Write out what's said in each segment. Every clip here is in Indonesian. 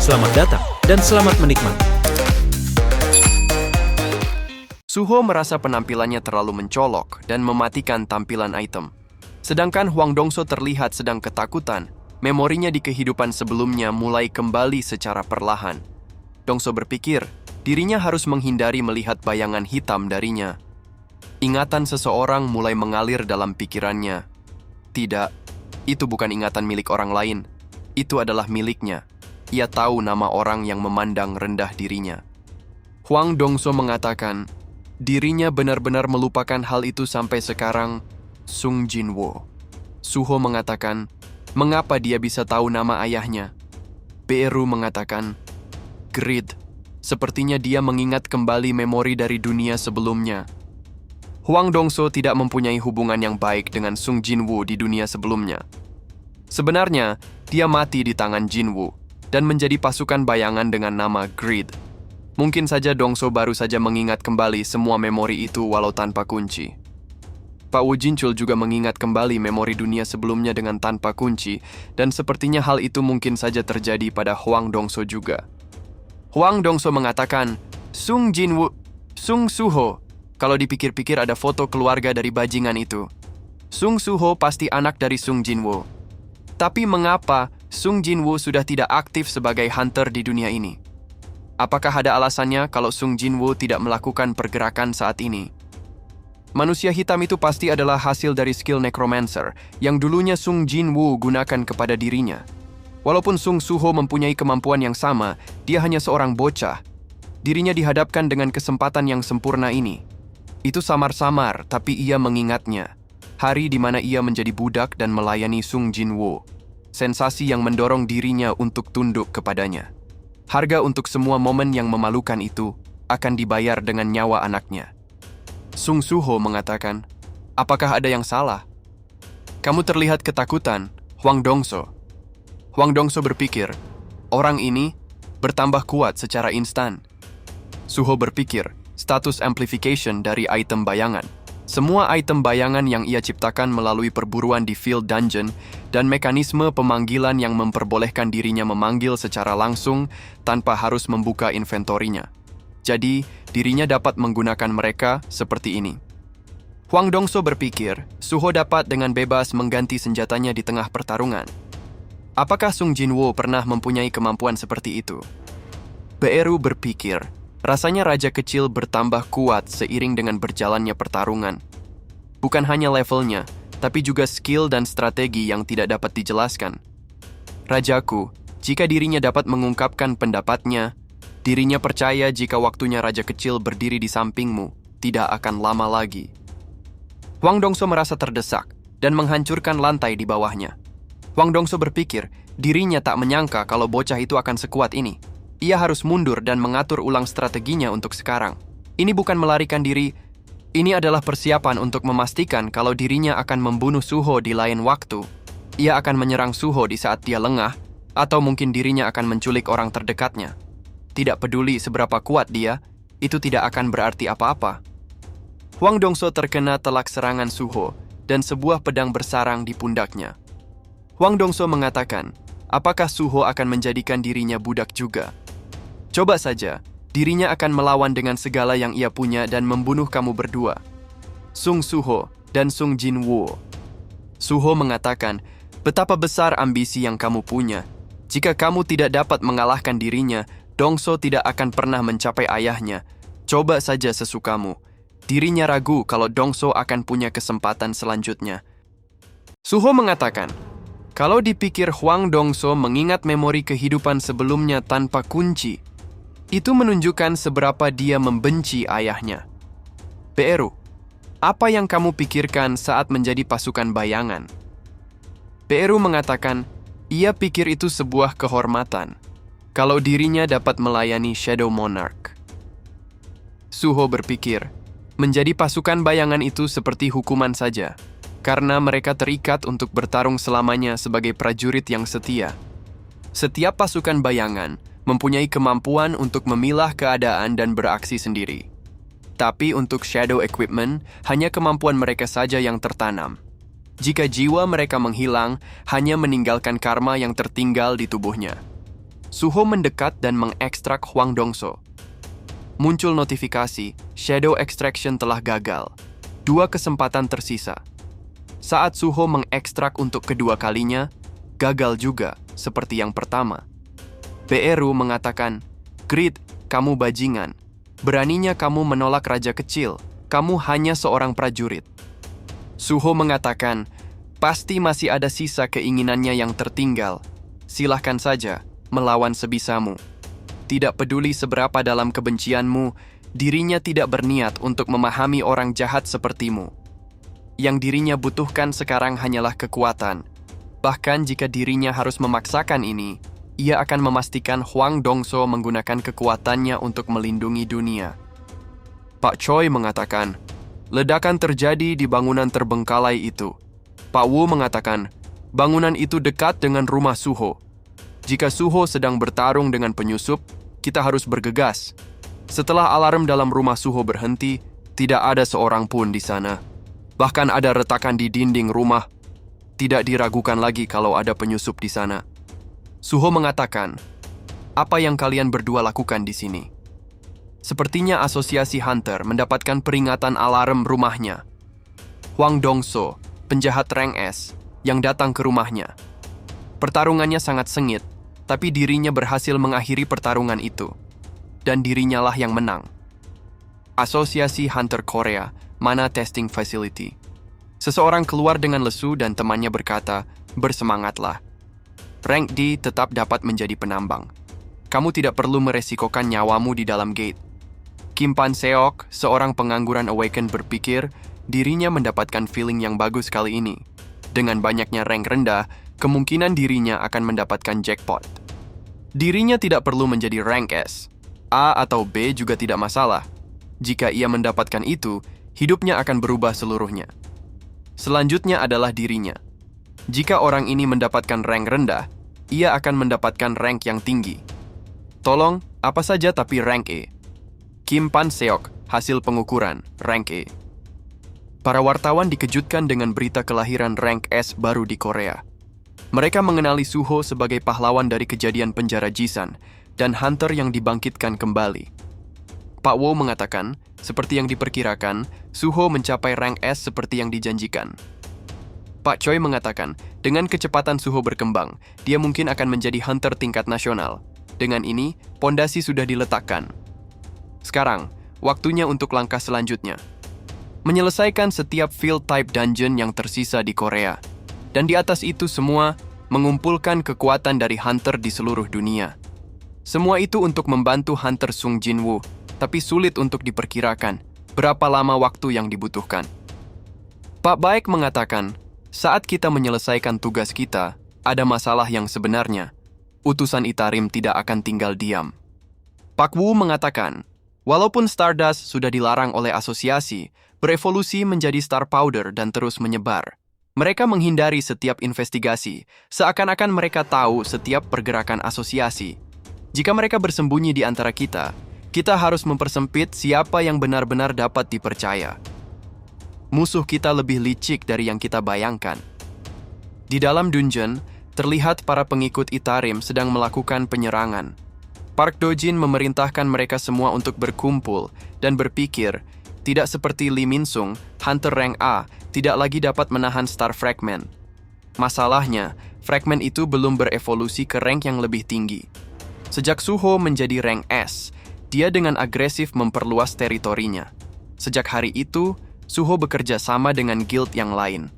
Selamat datang dan selamat menikmati. Suho merasa penampilannya terlalu mencolok dan mematikan tampilan item. Sedangkan Hwang Dongso terlihat sedang ketakutan, memorinya di kehidupan sebelumnya mulai kembali secara perlahan. Dongso berpikir, dirinya harus menghindari melihat bayangan hitam darinya. Ingatan seseorang mulai mengalir dalam pikirannya. Tidak, itu bukan ingatan milik orang lain. Itu adalah miliknya. Ia tahu nama orang yang memandang rendah dirinya. Hwang Dongso mengatakan, dirinya benar-benar melupakan hal itu sampai sekarang. Sung Jinwoo. Suho mengatakan, mengapa dia bisa tahu nama ayahnya? Beru mengatakan, Grid. Sepertinya dia mengingat kembali memori dari dunia sebelumnya. Hwang Dongso tidak mempunyai hubungan yang baik dengan Sung Jinwoo di dunia sebelumnya. Sebenarnya, dia mati di tangan Jinwoo dan menjadi pasukan bayangan dengan nama Grid. Mungkin saja Dongso baru saja mengingat kembali semua memori itu walau tanpa kunci. Pak Woo Jinchul juga mengingat kembali memori dunia sebelumnya dengan tanpa kunci, dan sepertinya hal itu mungkin saja terjadi pada Hwang Dongso juga. Hwang Dongso mengatakan, Sung Jinwoo, Sung Suho. Kalau dipikir-pikir ada foto keluarga dari bajingan itu. Sung Suho pasti anak dari Sung Jinwoo. Tapi mengapa Sung Jinwoo sudah tidak aktif sebagai hunter di dunia ini? Apakah ada alasannya kalau Sung Jinwoo tidak melakukan pergerakan saat ini? Manusia hitam itu pasti adalah hasil dari skill necromancer yang dulunya Sung Jinwoo gunakan kepada dirinya. Walaupun Sung Suho mempunyai kemampuan yang sama, dia hanya seorang bocah. Dirinya dihadapkan dengan kesempatan yang sempurna ini. Itu samar-samar, tapi ia mengingatnya. Hari di mana ia menjadi budak dan melayani Sung Jinwoo. Sensasi yang mendorong dirinya untuk tunduk kepadanya. Harga untuk semua momen yang memalukan itu akan dibayar dengan nyawa anaknya. Sung Suho mengatakan, apakah ada yang salah? Kamu terlihat ketakutan, Hwang Dongso. Hwang Dongso berpikir, orang ini bertambah kuat secara instan. Suho berpikir, status amplification dari item bayangan. Semua item bayangan yang ia ciptakan melalui perburuan di field dungeon dan mekanisme pemanggilan yang memperbolehkan dirinya memanggil secara langsung tanpa harus membuka inventorinya. Jadi, dirinya dapat menggunakan mereka seperti ini. Hwang Dongso berpikir, Suho dapat dengan bebas mengganti senjatanya di tengah pertarungan. Apakah Sung Jinwoo pernah mempunyai kemampuan seperti itu? Beru berpikir, rasanya raja kecil bertambah kuat seiring dengan berjalannya pertarungan. Bukan hanya levelnya, tapi juga skill dan strategi yang tidak dapat dijelaskan. Rajaku, jika dirinya dapat mengungkapkan pendapatnya, dirinya percaya jika waktunya raja kecil berdiri di sampingmu, tidak akan lama lagi. Hwang Dongso merasa terdesak dan menghancurkan lantai di bawahnya. Hwang Dongso berpikir, dirinya tak menyangka kalau bocah itu akan sekuat ini. Ia harus mundur dan mengatur ulang strateginya untuk sekarang. Ini bukan melarikan diri, ini adalah persiapan untuk memastikan kalau dirinya akan membunuh Suho di lain waktu. Ia akan menyerang Suho di saat dia lengah, atau mungkin dirinya akan menculik orang terdekatnya. Tidak peduli seberapa kuat dia, itu tidak akan berarti apa-apa. Hwang Dongso terkena telak serangan Suho, dan sebuah pedang bersarang di pundaknya. Hwang Dongso mengatakan, apakah Suho akan menjadikan dirinya budak juga? Coba saja, dirinya akan melawan dengan segala yang ia punya dan membunuh kamu berdua. Sung Suho dan Sung Jinwoo. Suho mengatakan, betapa besar ambisi yang kamu punya. Jika kamu tidak dapat mengalahkan dirinya, Dongso tidak akan pernah mencapai ayahnya. Coba saja sesukamu. Dirinya ragu kalau Dongso akan punya kesempatan selanjutnya. Suho mengatakan, kalau dipikir Hwang Dongso mengingat memori kehidupan sebelumnya tanpa kunci, itu menunjukkan seberapa dia membenci ayahnya. Beru, apa yang kamu pikirkan saat menjadi pasukan bayangan? Beru mengatakan, ia pikir itu sebuah kehormatan, kalau dirinya dapat melayani Shadow Monarch. Suho berpikir, menjadi pasukan bayangan itu seperti hukuman saja, karena mereka terikat untuk bertarung selamanya sebagai prajurit yang setia. Setiap pasukan bayangan mempunyai kemampuan untuk memilah keadaan dan beraksi sendiri. Tapi untuk shadow equipment, hanya kemampuan mereka saja yang tertanam. Jika jiwa mereka menghilang, hanya meninggalkan karma yang tertinggal di tubuhnya. Suho mendekat dan mengekstrak Huang Dongso. Muncul notifikasi, Shadow Extraction telah gagal. 2 kesempatan tersisa. Saat Suho mengekstrak untuk kedua kalinya, gagal juga, seperti yang pertama. Beru mengatakan, "Grid, kamu bajingan. Beraninya kamu menolak raja kecil. Kamu hanya seorang prajurit." Suho mengatakan, "Pasti masih ada sisa keinginannya yang tertinggal. Silahkan saja, melawan sebisamu. Tidak peduli seberapa dalam kebencianmu, dirinya tidak berniat untuk memahami orang jahat sepertimu. Yang dirinya butuhkan sekarang hanyalah kekuatan. Bahkan jika dirinya harus memaksakan ini, ia akan memastikan Huang Dongso menggunakan kekuatannya untuk melindungi dunia." Pak Choi mengatakan, "Ledakan terjadi di bangunan terbengkalai itu." Pak Wu mengatakan, "Bangunan itu dekat dengan rumah Suho. Jika Suho sedang bertarung dengan penyusup, kita harus bergegas." Setelah alarm dalam rumah Suho berhenti, tidak ada seorang pun di sana. Bahkan ada retakan di dinding rumah. Tidak diragukan lagi kalau ada penyusup di sana. Suho mengatakan, "Apa yang kalian berdua lakukan di sini?" Sepertinya asosiasi Hunter mendapatkan peringatan alarm rumahnya. Huang Dongso, penjahat rank S, yang datang ke rumahnya. Pertarungannya sangat sengit, tapi dirinya berhasil mengakhiri pertarungan itu. Dan dirinya lah yang menang. Asosiasi Hunter Korea, Mana Testing Facility. Seseorang keluar dengan lesu dan temannya berkata, "Bersemangatlah. Rank D tetap dapat menjadi penambang. Kamu tidak perlu meresikokan nyawamu di dalam gate." Kim Pan Seok, seorang pengangguran Awaken berpikir, dirinya mendapatkan feeling yang bagus kali ini. Dengan banyaknya rank rendah, kemungkinan dirinya akan mendapatkan jackpot. Dirinya tidak perlu menjadi rank S. A atau B juga tidak masalah. Jika ia mendapatkan itu, hidupnya akan berubah seluruhnya. Selanjutnya adalah dirinya. Jika orang ini mendapatkan rank rendah, ia akan mendapatkan rank yang tinggi. Tolong, apa saja tapi rank E. Kim Pan Seok, hasil pengukuran, rank E. Para wartawan dikejutkan dengan berita kelahiran rank S baru di Korea. Mereka mengenali Suho sebagai pahlawan dari kejadian penjara Jisan dan Hunter yang dibangkitkan kembali. Pak Wo mengatakan, seperti yang diperkirakan, Suho mencapai rank S seperti yang dijanjikan. Pak Choi mengatakan, dengan kecepatan Suho berkembang, dia mungkin akan menjadi Hunter tingkat nasional. Dengan ini, pondasi sudah diletakkan. Sekarang, waktunya untuk langkah selanjutnya. Menyelesaikan setiap field type dungeon yang tersisa di Korea. Dan di atas itu semua, mengumpulkan kekuatan dari Hunter di seluruh dunia. Semua itu untuk membantu Hunter Sung Jinwoo, tapi sulit untuk diperkirakan berapa lama waktu yang dibutuhkan. Pak Baek mengatakan, saat kita menyelesaikan tugas kita, ada masalah yang sebenarnya. Utusan Itarim tidak akan tinggal diam. Pak Wu mengatakan, walaupun Stardust sudah dilarang oleh asosiasi, berevolusi menjadi Star Powder dan terus menyebar. Mereka menghindari setiap investigasi, seakan-akan mereka tahu setiap pergerakan asosiasi. Jika mereka bersembunyi di antara kita harus mempersempit siapa yang benar-benar dapat dipercaya. Musuh kita lebih licik dari yang kita bayangkan. Di dalam dungeon, terlihat para pengikut Itarim sedang melakukan penyerangan. Park Dojin memerintahkan mereka semua untuk berkumpul dan berpikir, tidak seperti Lee Min-sung, Hunter rank A, tidak lagi dapat menahan Star Fragment. Masalahnya, fragment itu belum berevolusi ke rank yang lebih tinggi. Sejak Suho menjadi rank S, dia dengan agresif memperluas teritorinya. Sejak hari itu, Suho bekerja sama dengan guild yang lain.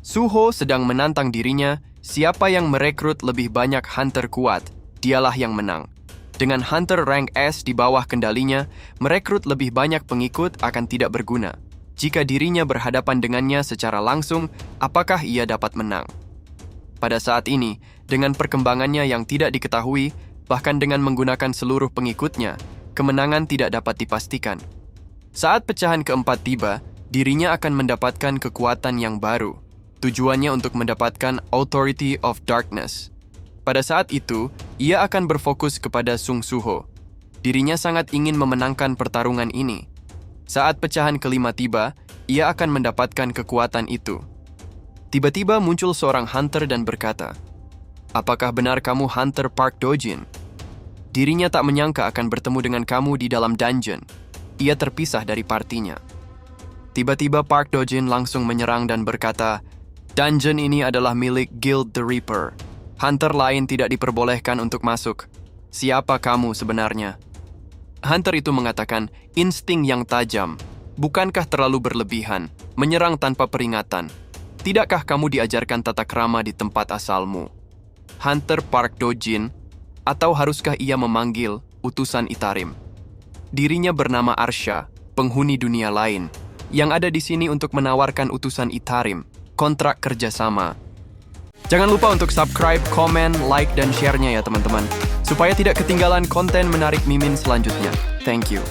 Suho sedang menantang dirinya, siapa yang merekrut lebih banyak hunter kuat, dialah yang menang. Dengan hunter rank S di bawah kendalinya, merekrut lebih banyak pengikut akan tidak berguna. Jika dirinya berhadapan dengannya secara langsung, apakah ia dapat menang? Pada saat ini, dengan perkembangannya yang tidak diketahui, bahkan dengan menggunakan seluruh pengikutnya, kemenangan tidak dapat dipastikan. Saat pecahan keempat tiba, dirinya akan mendapatkan kekuatan yang baru. Tujuannya untuk mendapatkan Authority of Darkness. Pada saat itu, ia akan berfokus kepada Sung Suho. Dirinya sangat ingin memenangkan pertarungan ini. Saat pecahan kelima tiba, ia akan mendapatkan kekuatan itu. Tiba-tiba muncul seorang hunter dan berkata, Apakah benar kamu Hunter Park Dojin? Dirinya tak menyangka akan bertemu dengan kamu di dalam dungeon. Ia terpisah dari partinya. Tiba-tiba Park Dojin langsung menyerang dan berkata, "Dungeon ini adalah milik Guild the Reaper. Hunter lain tidak diperbolehkan untuk masuk. Siapa kamu sebenarnya?" Hunter itu mengatakan, insting yang tajam. Bukankah terlalu berlebihan, menyerang tanpa peringatan? Tidakkah kamu diajarkan tata krama di tempat asalmu? Hunter Park Dojin, atau haruskah ia memanggil utusan Itarim? Dirinya bernama Arsha, penghuni dunia lain, yang ada di sini untuk menawarkan utusan Itarim, kontrak kerjasama. Jangan lupa untuk subscribe, komen, like, dan share-nya ya teman-teman, supaya tidak ketinggalan konten menarik Mimin selanjutnya. Thank you.